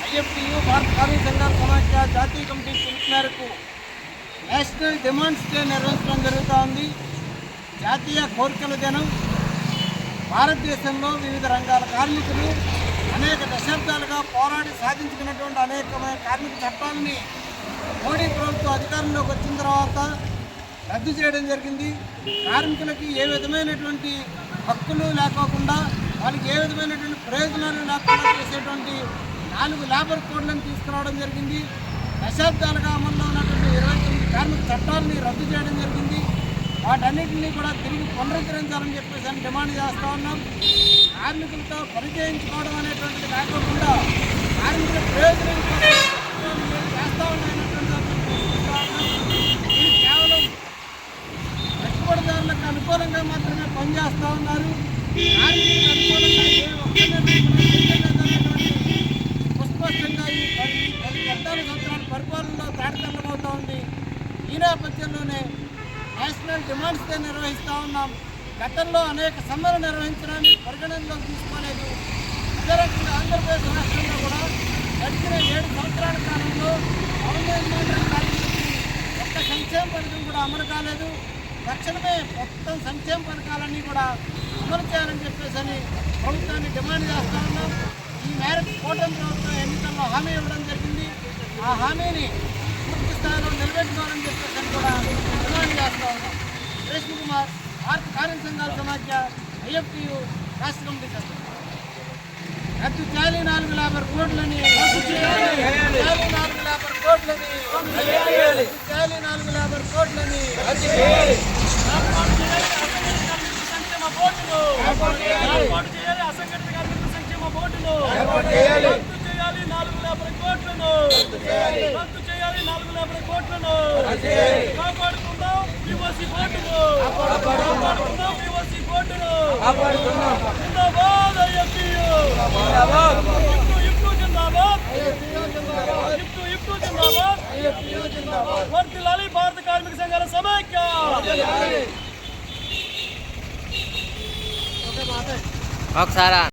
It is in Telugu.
ఐఎఫ్టీయూ భారత కార్మిక సంఘాల సమాఖ్య జాతీయ కమిటీ పిలుపు మేరకు నేషనల్ డిమాండ్స్ డే నిర్వహించడం జరుగుతూ ఉంది. జాతీయ కోరికల దినం. భారతదేశంలో వివిధ రంగాల కార్మికులు అనేక దశాబ్దాలుగా పోరాడి సాధించుకున్నటువంటి అనేకమైన కార్మిక చట్టాలని మోడీ ప్రభుత్వం అధికారంలోకి వచ్చిన తర్వాత రద్దు చేయడం జరిగింది. కార్మికులకి ఏ విధమైనటువంటి హక్కులు లేకోకుండా వాళ్ళకి ఏ విధమైనటువంటి ప్రయోజనాలు లేకుండా చేసేటువంటి 4 లేబర్ కోడ్లను తీసుకురావడం జరిగింది. దశాబ్దాలుగా అమల్లో ఉన్నటువంటి 29 కార్మిక చట్టాలని రద్దు చేయడం జరిగింది. వాటన్నిటిని కూడా తిరిగి పునరుద్ధరించాలని చెప్పేసి డిమాండ్ చేస్తూ ఉన్నాం. కార్మికులతో పరిచయించుకోవడం అనేటువంటిది కాకుండా కార్మికుల ప్రయోజనం చేస్తూ ఉన్నాయనేటువంటి ఇది కేవలం పెట్టుబడిదారులకు అనుకూలంగా మాత్రమే పనిచేస్తూ ఉన్నారు. కార్మికులకు అనుకూలంగా ఏ ఒక్క నిర్ణయం స్పష్టంగా ఈ 14 సంవత్సరాల పరిపాలనలో తాడతెల్లమవుతూ ఉంది. ఈ నేపథ్యంలోనే నేషనల్ డిమాండ్స్ డే నిర్వహిస్తూ ఉన్నాం. గతంలో అనేక సమ్మెలు నిర్వహించడాన్ని పరిగణనలోకి తీసుకోలేదు. అదే రకంగా ఆంధ్రప్రదేశ్ రాష్ట్రంలో కూడా గడిచిన 7 సంవత్సరాల కాలంలో ఒక్క సంక్షేమ పథకం కూడా అమలు కాలేదు. తక్షణమే మొత్తం సంక్షేమ పథకాలన్నీ కూడా అమలు చేయాలని చెప్పేసి ప్రభుత్వాన్ని డిమాండ్ చేస్తూ ఉన్నాం. ఈ మేరకు కూటమి ప్రభుత్వం ఎన్నికల్లో హామీ ఇవ్వడం జరిగింది. ఆ హామీని పూర్తి స్థాయిలో నిలబెట్టుకోవాలని చెప్పేసి కూడా డిమాండ్ చేస్తూ ఉన్నాం. రేష్మ కుమార్, భారత కార్మిక సంఘాల సమాఖ్య, ఐఎఫ్టీయూ రాష్ట్ర కమిటీ సభ్యులు. రద్దు చేయాలి 4 లేబర్ కోడ్లని, రద్దు చేయాలి 4 లేబర్ కోడ్లని, రద్దు చేయాలి 4 లేబర్ కోడ్లని, రద్దు చేయాలి సంక్షేమ బోర్డులు, ఏర్పాటు చేయాలి అసంఘటిత కార్మిక సంక్షేమ బోర్డులు, ఏర్పాటు చేయాలి 4 లేబర్ కోడ్లను, రద్దు చేయాలి 4 లేబర్ కోడ్లను, కాపాడుకుందాం పీఓసీ బోర్డును, కాపాడుకుందాం పీఓసీ బోర్డును, జిందాబాద్ ఐఎఫ్టీయూ, ఇఫ్టు జిందాబాద్, ఇఫ్టు జిందాబాద్, వర్ధిల్లాలి భారత కార్మిక సంఘాల సమైక్య. ఒకసారి